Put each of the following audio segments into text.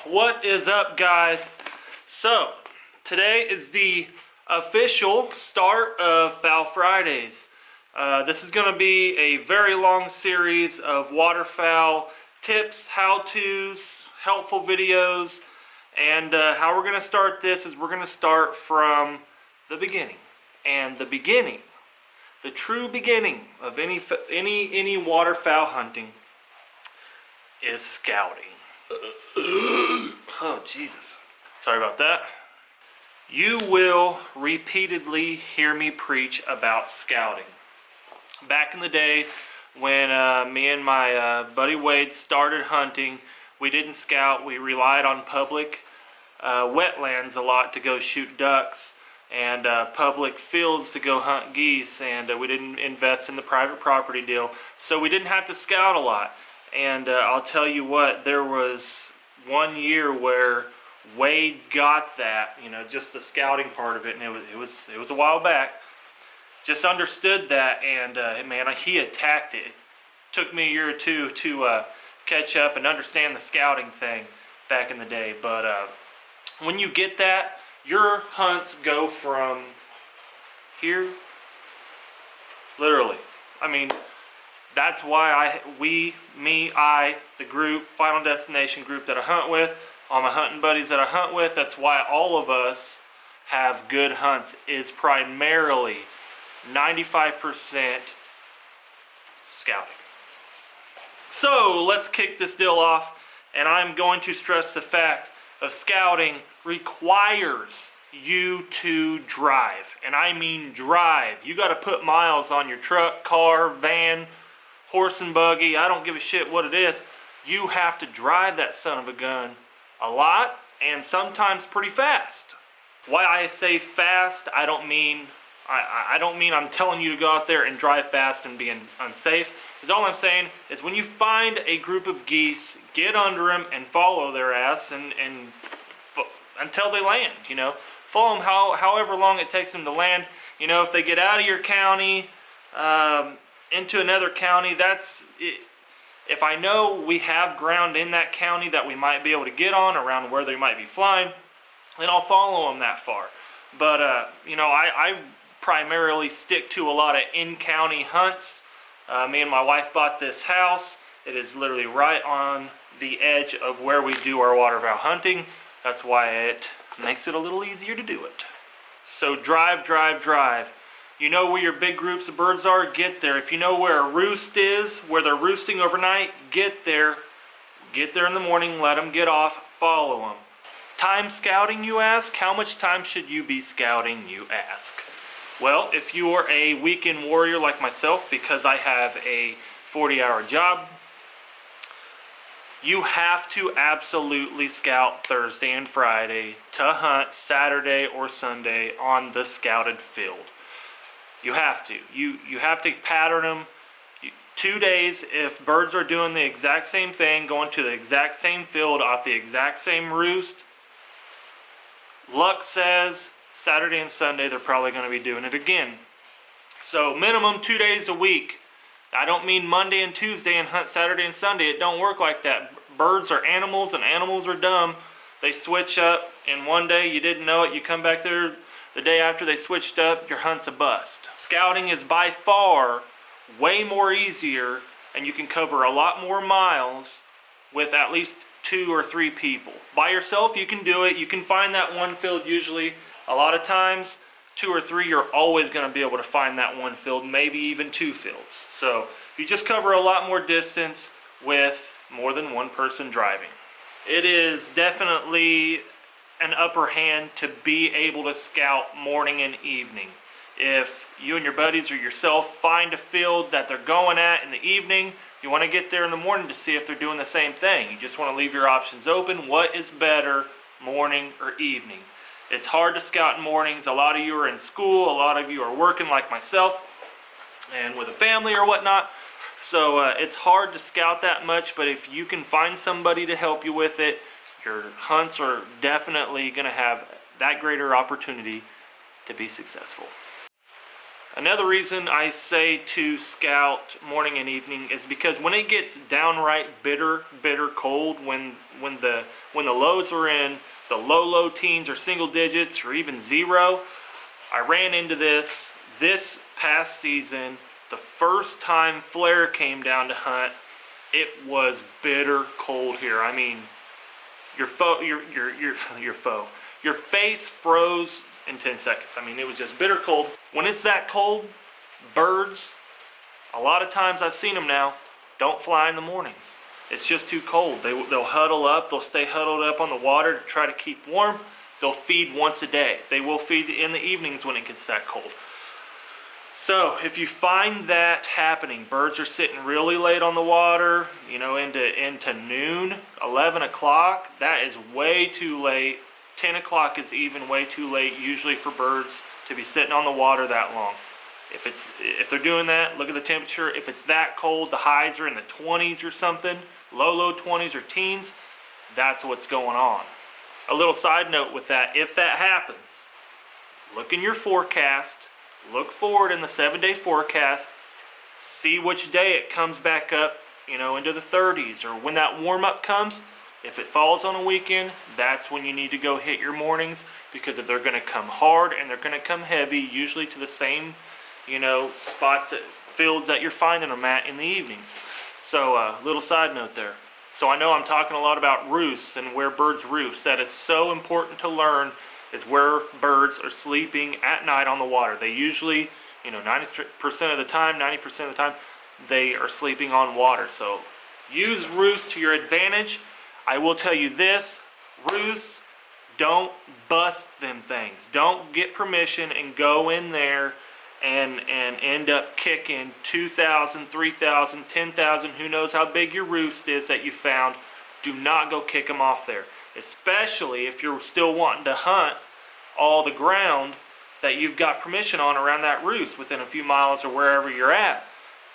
What is up, guys? So today is the official start of Fowl Fridays. This is going to be a very long series of waterfowl tips, how-tos, helpful videos, and how we're going to start this is we're going to start from the beginning. And the beginning, the true beginning of any waterfowl hunting is scouting. Oh, Jesus. Sorry about that. You will repeatedly hear me preach about scouting. Back in the day when me and my buddy Wade started hunting, we didn't scout. We relied on public wetlands a lot to go shoot ducks and public fields to go hunt geese, and we didn't invest in the private property deal, so we didn't have to scout a lot. And I'll tell you what, there was one year where Wade got that, you know, just the scouting part of it, and it was a while back. Just understood that, and man, he attacked it. It took me a year or two to catch up and understand the scouting thing back in the day. But when you get that, your hunts go from here, literally. I mean, that's why the group, Final Destination group that I hunt with, all my hunting buddies that I hunt with, that's why all of us have good hunts, is primarily 95% scouting. So let's kick this deal off, and I'm going to stress the fact of scouting requires you to drive, and I mean drive. You got to put miles on your truck, car, van, horse and buggy. I don't give a shit what it is. You have to drive that son of a gun a lot, and sometimes pretty fast. Why I say fast, I don't mean I'm telling you to go out there and drive fast and be unsafe. Because all I'm saying is when you find a group of geese, get under them and follow their ass and until they land. You know, follow them however long it takes them to land. You know, if they get out of your county into another county, that's it. If I know we have ground in that county that we might be able to get on around where they might be flying, then I'll follow them that far. But you know, I primarily stick to a lot of in-county hunts. Me and my wife bought this house. It is literally right on the edge of where we do our waterfowl hunting. That's why it makes it a little easier to do it. So drive, drive, drive. You know where your big groups of birds are? Get there. If you know where a roost is, where they're roosting overnight, get there. Get there in the morning, let them get off, follow them. Time scouting, you ask? How much time should you be scouting, you ask? Well, if you are a weekend warrior like myself, because I have a 40-hour job, you have to absolutely scout Thursday and Friday to hunt Saturday or Sunday on the scouted field. You have to. You have to pattern them. 2 days, if birds are doing the exact same thing, going to the exact same field off the exact same roost, luck says Saturday and Sunday they're probably going to be doing it again. So minimum 2 days a week. I don't mean Monday and Tuesday and hunt Saturday and Sunday. It don't work like that. Birds are animals and animals are dumb. They switch up and one day you didn't know it. You come back there the day after they switched up, your hunt's a bust. Scouting is by far way more easier, and you can cover a lot more miles with at least 2 or 3 people. By yourself you can do it. You can find that one field usually. A lot of times 2 or 3 you're always going to be able to find that one field, maybe even 2 fields. So you just cover a lot more distance with more than one person driving. It is definitely an upper hand to be able to scout morning and evening. If you and your buddies or yourself find a field that they're going at in the evening, you want to get there in the morning to see if they're doing the same thing. You just want to leave your options open. What is better, morning or evening? It's hard to scout in mornings. A lot of you are in school, a lot of you are working like myself and with a family or whatnot. So it's hard to scout that much, but if you can find somebody to help you with it, your hunts are definitely going to have that greater opportunity to be successful. Another reason I say to scout morning and evening is because when it gets downright bitter cold, when the lows are in the low teens or single digits or even zero, I ran into this past season. The first time Flare came down to hunt, it was bitter cold here. I mean, your face froze in 10 seconds. I mean, it was just bitter cold. When it's that cold, birds, a lot of times I've seen them now, don't fly in the mornings. It's just too cold. They'll huddle up. They'll stay huddled up on the water to try to keep warm. They'll feed once a day. They will feed in the evenings when it gets that cold. So if you find that happening, birds are sitting really late on the water, you know, into noon, 11 o'clock, that is way too late. 10 o'clock is even way too late usually for birds to be sitting on the water that long. If they're doing that, look at the temperature. If it's that cold, the highs are in the 20s or something, low 20s or teens, that's what's going on. A little side note with that, if that happens, look in your forecast, look forward in the 7-day forecast, see which day it comes back up, you know, into the 30s, or when that warm up comes. If it falls on a weekend, that's when you need to go hit your mornings, because if they're going to come hard and they're going to come heavy, usually to the same, you know, spots, fields that you're finding them at in the evenings. So little side note there. So I know I'm talking a lot about roosts and where birds roost. That is so important to learn, is where birds are sleeping at night on the water. They usually, you know, 90% of the time, 90% of the time, they are sleeping on water. So use roosts to your advantage. I will tell you this, roosts, don't bust them things. Don't get permission and go in there and end up kicking 2,000, 3,000, 10,000, who knows how big your roost is that you found. Do not go kick them off there, especially if you're still wanting to hunt all the ground that you've got permission on around that roost within a few miles or wherever you're at.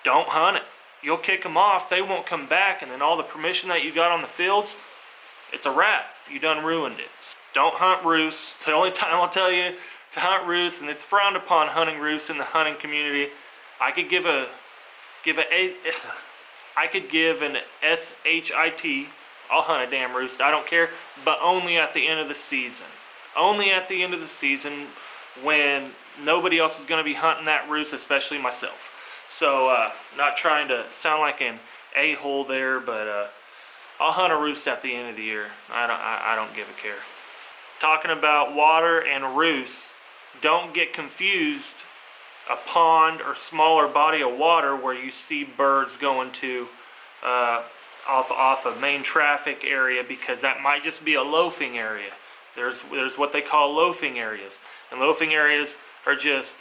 Don't hunt it. You'll kick them off, they won't come back, and then all the permission that you got on the fields, it's a wrap. You done ruined it. Don't hunt roosts. It's the only time I'll tell you to hunt roosts, and it's frowned upon hunting roosts in the hunting community. I could give an SHIT. I'll hunt a damn roost, I don't care, but only at the end of the season. Only at the end of the season when nobody else is going to be hunting that roost, especially myself. So, not trying to sound like an a-hole there, but I'll hunt a roost at the end of the year. I don't give a care. Talking about water and roosts, don't get confused. A pond or smaller body of water where you see birds going to off a main traffic area, because that might just be a loafing area. There's what they call loafing areas, and loafing areas are just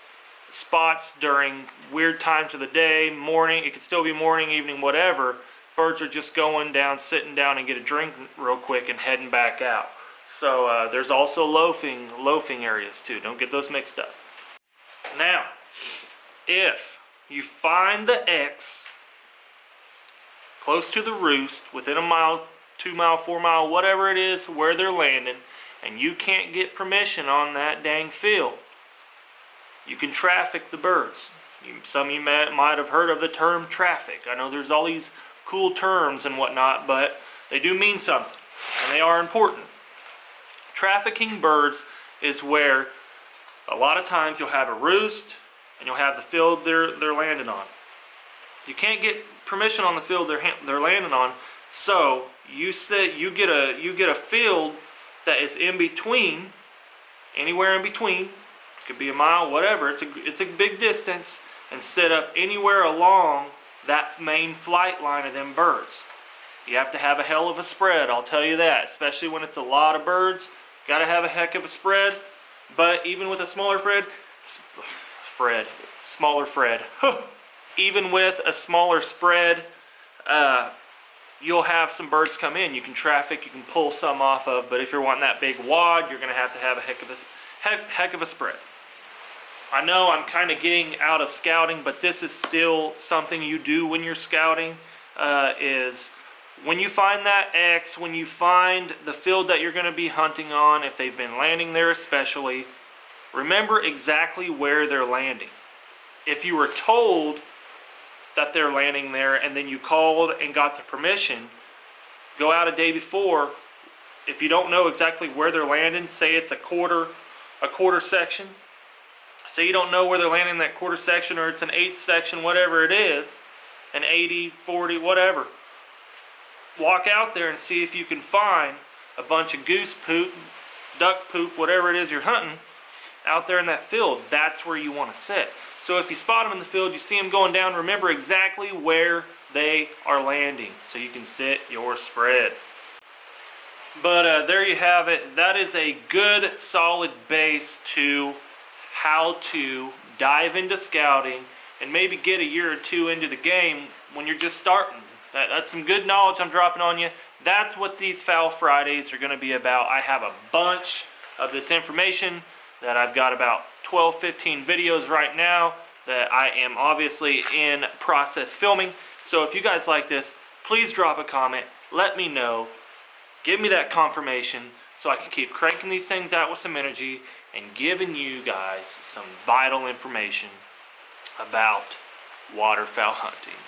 spots during weird times of the day, morning, it could still be morning, evening, whatever. Birds are just going down, sitting down and get a drink real quick and heading back out. So there's also loafing areas too. Don't get those mixed up. Now, if you find the X close to the roost, within a mile, 2 mile, 4 mile, whatever it is where they're landing, and you can't get permission on that dang field, you can traffic the birds. Some of you might have heard of the term traffic. I know there's all these cool terms and whatnot, but they do mean something, and they are important. Trafficking birds is where a lot of times you'll have a roost and you'll have the field they're landing on. You can't get permission on the field they're landing on, so you get a field that is in between, anywhere in between. It could be a mile, whatever. It's a big distance, and set up anywhere along that main flight line of them birds. You have to have a hell of a spread, I'll tell you that. Especially when it's a lot of birds, got to have a heck of a spread. But even with a smaller even with a smaller spread, you'll have some birds come in. You can traffic, you can pull some off of. But if you're wanting that big wad, you're going to have a heck of a spread. I know I'm kind of getting out of scouting, but this is still something you do when you're scouting, is when you find that X, when you find the field that you're going to be hunting on, if they've been landing there especially, remember exactly where they're landing. if you were told that they're landing there and then you called and got the permission, go out a day before. If you don't know exactly where they're landing, say it's a quarter section, say you don't know where they're landing in that quarter section, or it's an eighth section, whatever it is, an 80, 40, whatever, walk out there and see if you can find a bunch of goose poop, duck poop, whatever it is you're hunting out there in that field. That's where you want to sit. So if you spot them in the field, you see them going down, remember exactly where they are landing so you can sit your spread. But there you have it. That is a good solid base to how to dive into scouting and maybe get a year or two into the game when you're just starting. That's some good knowledge I'm dropping on you. That's what these Fowl Fridays are going to be about. I have a bunch of this information that I've got about 12-15 videos right now that I am obviously in process filming. So if you guys like this, please drop a comment. Let me know. Give me that confirmation so I can keep cranking these things out with some energy and giving you guys some vital information about waterfowl hunting.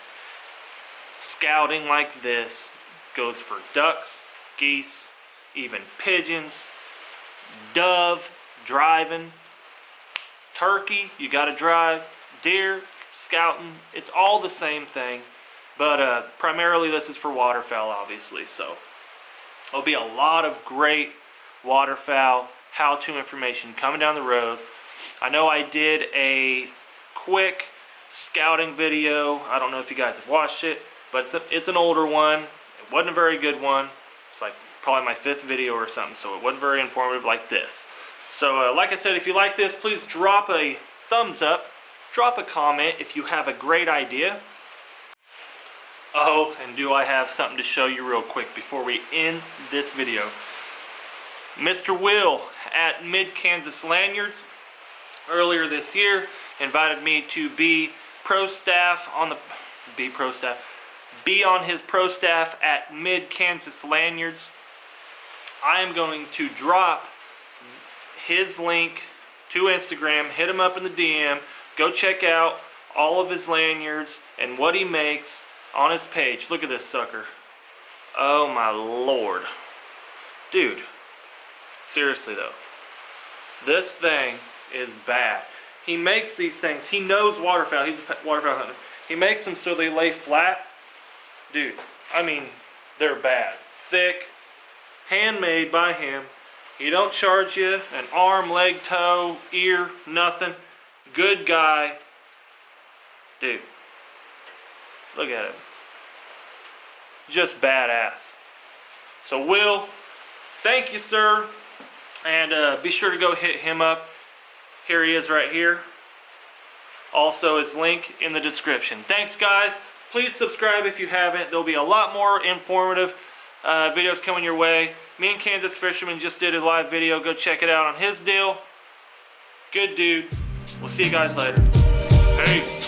Scouting like this goes for ducks, geese, even pigeons, dove, driving, turkey, you gotta drive, deer, scouting, it's all the same thing, but primarily this is for waterfowl, obviously. So there'll be a lot of great waterfowl how-to information coming down the road. I know I did a quick scouting video. I don't know if you guys have watched it, but it's an older one. It wasn't a very good one. It's like probably my 5th video or something, so it wasn't very informative like this. So like I said, if you like this, please drop a thumbs up, drop a comment if you have a great idea. Oh, and do I have something to show you real quick before we end this video. Mr. Will at Mid-Kansas Lanyards earlier this year invited me to be on his pro staff at Mid-Kansas Lanyards. I am going to drop his link to Instagram. Hit him up in the DM. Go check out all of his lanyards and what he makes on his page. Look at this sucker. Oh my lord. Dude, seriously though, this thing is bad. He makes these things, he knows waterfowl, he's a waterfowl hunter. He makes them so they lay flat. Dude, I mean, they're bad. Thick, handmade by him. He don't charge you an arm, leg, toe, ear, nothing. Good guy. Dude, look at him. Just badass. So Will, thank you, sir. And be sure to go hit him up. Here he is right here. Also his link in the description. Thanks guys. Please subscribe if you haven't. There'll be a lot more informative videos coming your way. Me and Kansas Fisherman just did a live video. Go check it out on his deal. Good dude. We'll see you guys later. Peace.